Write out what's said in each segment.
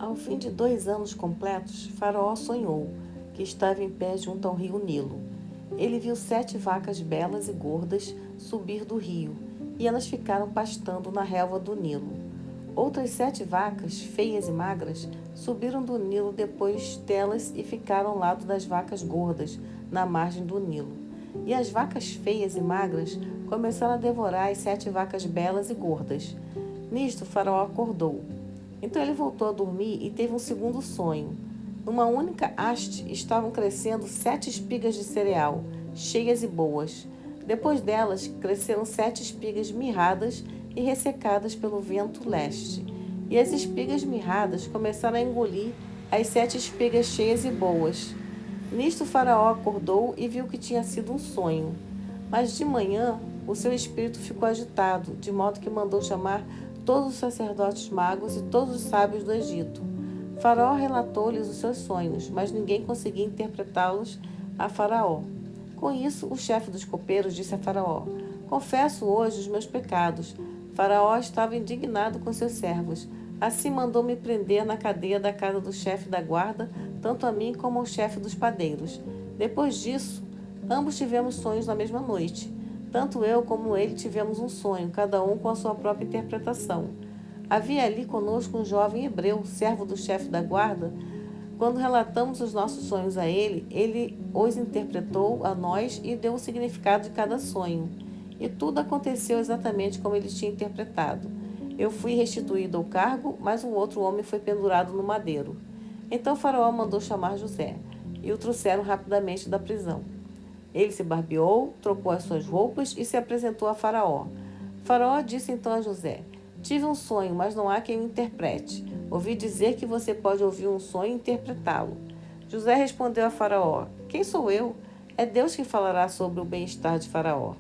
Ao fim de 2 anos completos, Faraó sonhou que estava em pé junto ao rio Nilo. Ele viu 7 vacas belas e gordas subir do rio, e elas ficaram pastando na relva do Nilo. Outras 7 vacas, feias e magras, subiram do Nilo depois delas e ficaram ao lado das vacas gordas, na margem do Nilo. E as vacas feias e magras começaram a devorar as 7 vacas belas e gordas. Nisto, Faraó acordou. Então ele voltou a dormir e teve um segundo sonho. Numa única haste estavam crescendo 7 espigas de cereal, cheias e boas. Depois delas, cresceram 7 espigas mirradas e ressecadas pelo vento leste. E as espigas mirradas começaram a engolir as 7 espigas cheias e boas. Nisto, Faraó acordou e viu que tinha sido um sonho. Mas de manhã, o seu espírito ficou agitado, de modo que mandou chamar todos os sacerdotes magos e todos os sábios do Egito. Faraó relatou-lhes os seus sonhos, mas ninguém conseguia interpretá-los a Faraó. Com isso, o chefe dos copeiros disse a Faraó: Confesso hoje os meus pecados. Faraó estava indignado com seus servos. Assim mandou-me prender na cadeia da casa do chefe da guarda, tanto a mim como ao chefe dos padeiros. Depois disso, ambos tivemos sonhos na mesma noite. Tanto eu como ele tivemos um sonho, cada um com a sua própria interpretação. Havia ali conosco um jovem hebreu, servo do chefe da guarda. Quando relatamos os nossos sonhos a ele, ele os interpretou a nós e deu o significado de cada sonho. E tudo aconteceu exatamente como ele tinha interpretado. Eu fui restituído ao cargo, mas um outro homem foi pendurado no madeiro. Então Faraó mandou chamar José, e o trouxeram rapidamente da prisão. Ele se barbeou, trocou as suas roupas e se apresentou a Faraó. Faraó disse então a José: Tive um sonho, mas não há quem o interprete. Ouvi dizer que você pode ouvir um sonho e interpretá-lo. José respondeu a Faraó: Quem sou eu? É Deus que falará sobre o bem-estar de Faraó.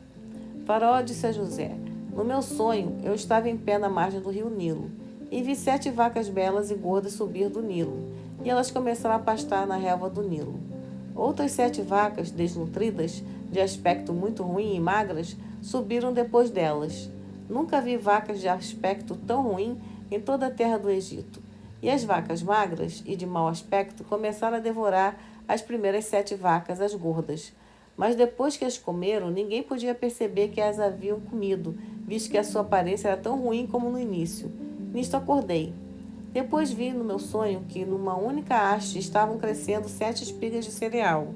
Faraó disse a José: No meu sonho, eu estava em pé na margem do rio Nilo, e vi 7 vacas belas e gordas subir do Nilo, e elas começaram a pastar na relva do Nilo. Outras 7 vacas, desnutridas, de aspecto muito ruim e magras, subiram depois delas. Nunca vi vacas de aspecto tão ruim em toda a terra do Egito. E as vacas magras e de mau aspecto começaram a devorar as primeiras 7 vacas, as gordas. Mas depois que as comeram, ninguém podia perceber que as haviam comido, visto que a sua aparência era tão ruim como no início. Nisto acordei. Depois vi no meu sonho que numa única haste estavam crescendo 7 espigas de cereal,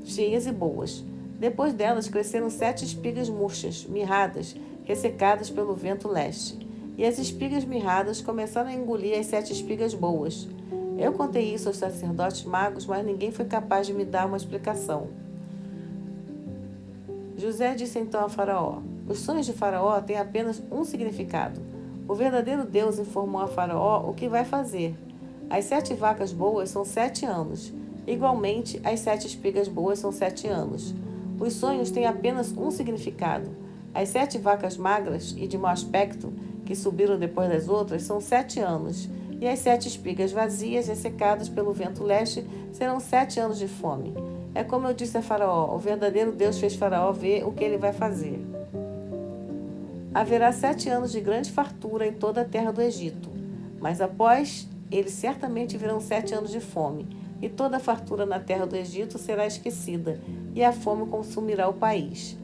cheias e boas. Depois delas cresceram 7 espigas murchas, mirradas, ressecadas pelo vento leste. E as espigas mirradas começaram a engolir as 7 espigas boas. Eu contei isso aos sacerdotes magos, mas ninguém foi capaz de me dar uma explicação. José disse então a Faraó: Os sonhos de Faraó têm apenas um significado. O verdadeiro Deus informou a Faraó o que vai fazer. As 7 vacas boas são 7 anos. Igualmente, as 7 espigas boas são 7 anos. Os sonhos têm apenas um significado. As 7 vacas magras e de mau aspecto, que subiram depois das outras, são 7 anos. E as 7 espigas vazias, ressecadas pelo vento leste, serão 7 anos de fome. É como eu disse a Faraó: o verdadeiro Deus fez Faraó ver o que ele vai fazer. Haverá 7 anos de grande fartura em toda a terra do Egito, mas após eles certamente virão 7 anos de fome, e toda a fartura na terra do Egito será esquecida, e a fome consumirá o país.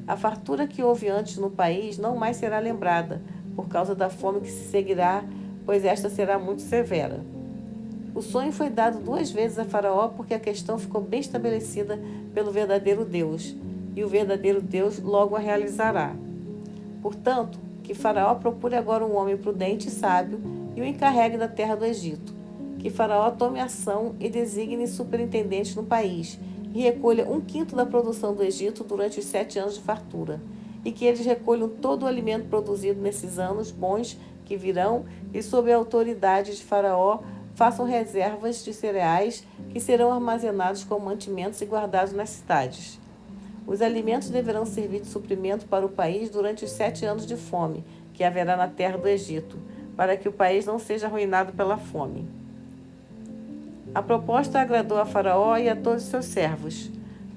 A fartura que houve antes no país não mais será lembrada, por causa da fome que se seguirá, pois esta será muito severa. O sonho foi dado 2 vezes a Faraó porque a questão ficou bem estabelecida pelo verdadeiro Deus, e o verdadeiro Deus logo a realizará. Portanto, que Faraó procure agora um homem prudente e sábio e o encarregue da terra do Egito. Que Faraó tome ação e designe superintendentes no país e recolha 1/5 da produção do Egito durante os 7 anos de fartura. E que eles recolham todo o alimento produzido nesses anos bons que virão e, sob a autoridade de Faraó, façam reservas de cereais que serão armazenados como mantimentos e guardados nas cidades. Os alimentos deverão servir de suprimento para o país durante os 7 anos de fome que haverá na terra do Egito, para que o país não seja arruinado pela fome. A proposta agradou a Faraó e a todos os seus servos.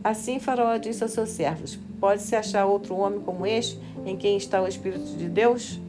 Assim Faraó disse aos seus servos: Pode-se achar outro homem como este, em quem está o Espírito de Deus?